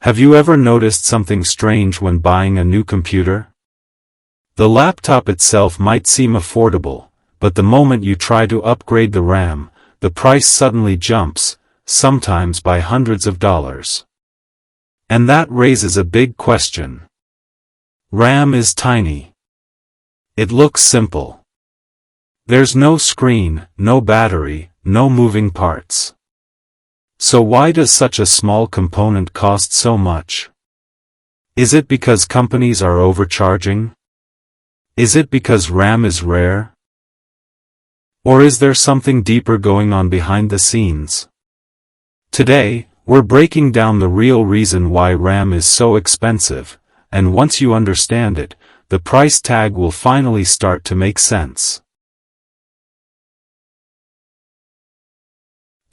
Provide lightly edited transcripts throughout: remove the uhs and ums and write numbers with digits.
Have you ever noticed something strange when buying a new computer? The laptop itself might seem affordable, but the moment you try to upgrade the RAM, the price suddenly jumps, sometimes by hundreds of dollars. And that raises a big question. RAM is tiny. It looks simple. There's no screen, no battery, no moving parts. So why does such a small component cost so much? Is it because companies are overcharging? Is it because RAM is rare? Or is there something deeper going on behind the scenes? Today, we're breaking down the real reason why RAM is so expensive, and once you understand it, the price tag will finally start to make sense.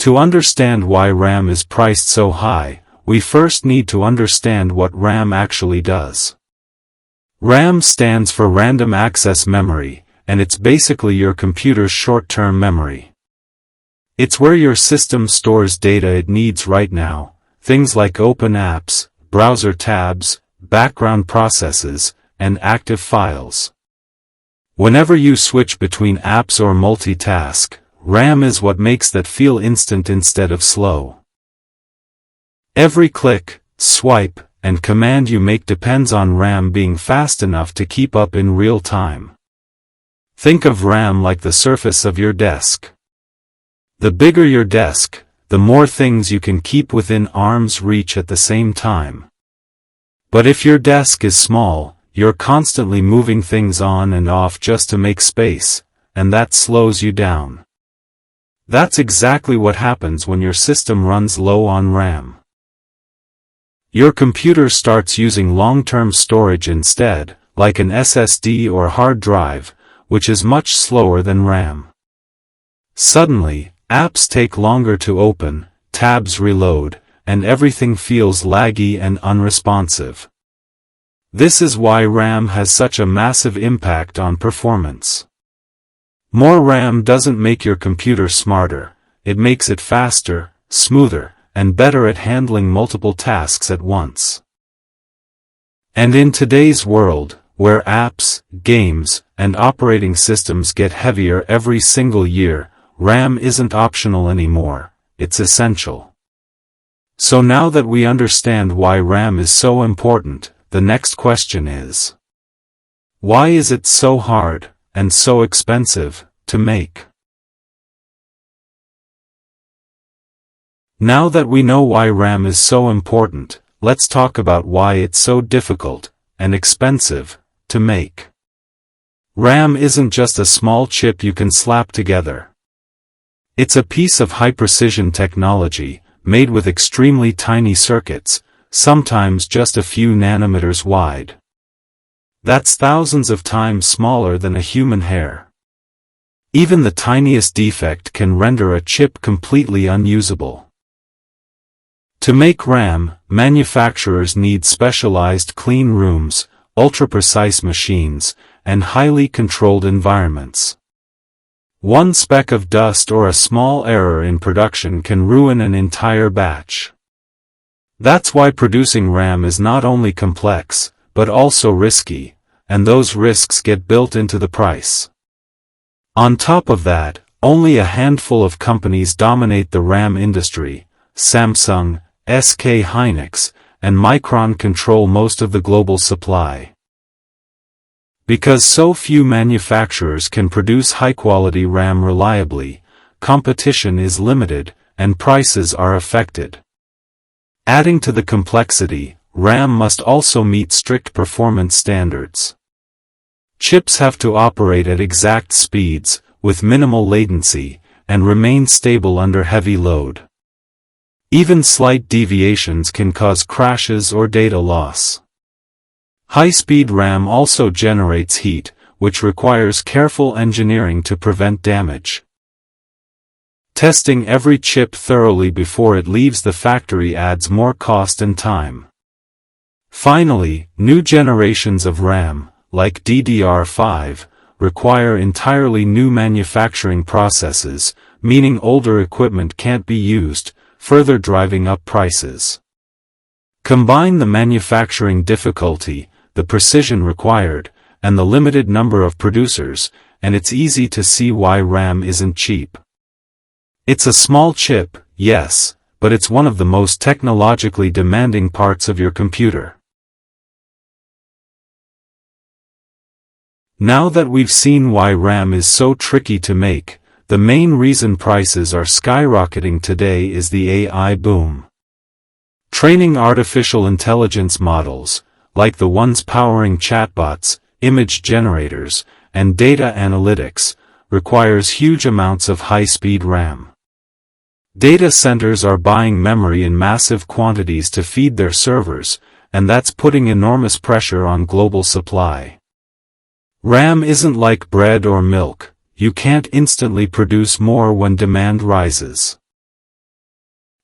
To understand why RAM is priced so high, we first need to understand what RAM actually does. RAM stands for Random Access Memory, and it's basically your computer's short-term memory. It's where your system stores data it needs right now, things like open apps, browser tabs, background processes, and active files. Whenever you switch between apps or multitask, RAM is what makes that feel instant instead of slow. Every click, swipe, and command you make depends on RAM being fast enough to keep up in real time. Think of RAM like the surface of your desk. The bigger your desk, the more things you can keep within arm's reach at the same time. But if your desk is small, you're constantly moving things on and off just to make space, and that slows you down. That's exactly what happens when your system runs low on RAM. Your computer starts using long-term storage instead, like an SSD or hard drive, which is much slower than RAM. Suddenly, apps take longer to open, tabs reload, and everything feels laggy and unresponsive. This is why RAM has such a massive impact on performance. More RAM doesn't make your computer smarter, it makes it faster, smoother, and better at handling multiple tasks at once. And in today's world, where apps, games, and operating systems get heavier every single year, RAM isn't optional anymore, it's essential. So now that we understand why RAM is so important, the next question is: why is it so hard, and so expensive, to make? Now that we know why RAM is so important, let's talk about why it's so difficult, and expensive, to make. RAM isn't just a small chip you can slap together. It's a piece of high-precision technology, made with extremely tiny circuits, sometimes just a few nanometers wide. That's thousands of times smaller than a human hair. Even the tiniest defect can render a chip completely unusable. To make RAM, manufacturers need specialized clean rooms, ultra-precise machines, and highly controlled environments. One speck of dust or a small error in production can ruin an entire batch. That's why producing RAM is not only complex, but also risky, and those risks get built into the price. On top of that, only a handful of companies dominate the RAM industry. Samsung, SK Hynix, and Micron control most of the global supply. Because so few manufacturers can produce high-quality RAM reliably, competition is limited, and prices are affected. Adding to the complexity, RAM must also meet strict performance standards. Chips have to operate at exact speeds, with minimal latency, and remain stable under heavy load. Even slight deviations can cause crashes or data loss. High-speed RAM also generates heat, which requires careful engineering to prevent damage. Testing every chip thoroughly before it leaves the factory adds more cost and time. Finally, new generations of RAM, like DDR5, require entirely new manufacturing processes, meaning older equipment can't be used, further driving up prices. Combine the manufacturing difficulty, the precision required, and the limited number of producers, and it's easy to see why RAM isn't cheap. It's a small chip, yes, but it's one of the most technologically demanding parts of your computer. Now that we've seen why RAM is so tricky to make, the main reason prices are skyrocketing today is the AI boom. Training artificial intelligence models, like the ones powering chatbots, image generators, and data analytics, requires huge amounts of high-speed RAM. Data centers are buying memory in massive quantities to feed their servers, and that's putting enormous pressure on global supply. RAM isn't like bread or milk. You can't instantly produce more when demand rises.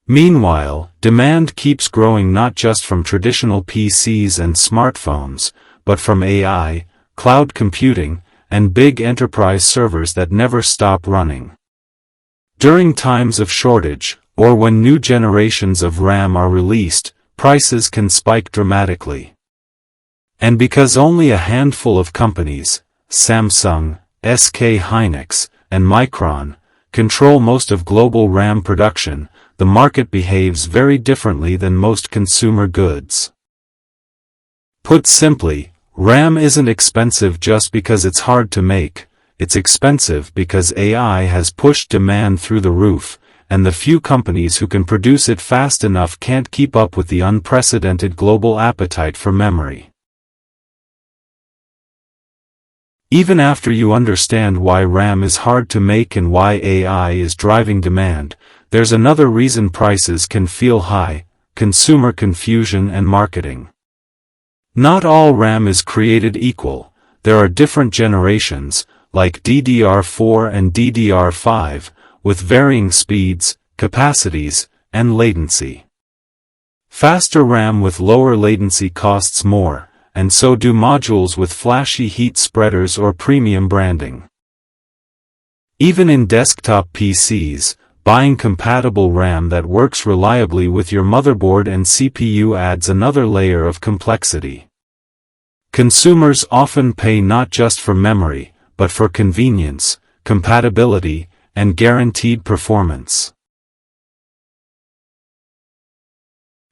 Meanwhile, demand keeps growing not just from traditional PCs and smartphones, but from AI, cloud computing, and big enterprise servers that never stop running. During times of shortage, or when new generations of RAM are released, prices can spike dramatically. And because only a handful of companies, Samsung, SK Hynix, and Micron, control most of global RAM production, the market behaves very differently than most consumer goods. Put simply, RAM isn't expensive just because it's hard to make, it's expensive because AI has pushed demand through the roof, and the few companies who can produce it fast enough can't keep up with the unprecedented global appetite for memory. Even after you understand why RAM is hard to make and why AI is driving demand, there's another reason prices can feel high: consumer confusion and marketing. Not all RAM is created equal. There are different generations, like DDR4 and DDR5, with varying speeds, capacities, and latency. Faster RAM with lower latency costs more, and so do modules with flashy heat spreaders or premium branding. Even in desktop PCs, buying compatible RAM that works reliably with your motherboard and CPU adds another layer of complexity. Consumers often pay not just for memory, but for convenience, compatibility, and guaranteed performance.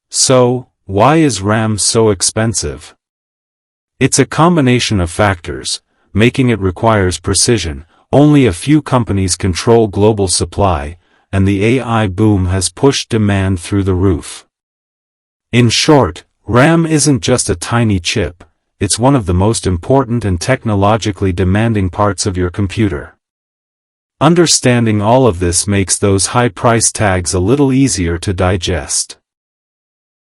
So, why is RAM so expensive? It's a combination of factors. Making it requires precision, only a few companies control global supply, and the AI boom has pushed demand through the roof. In short, RAM isn't just a tiny chip, it's one of the most important and technologically demanding parts of your computer. Understanding all of this makes those high price tags a little easier to digest.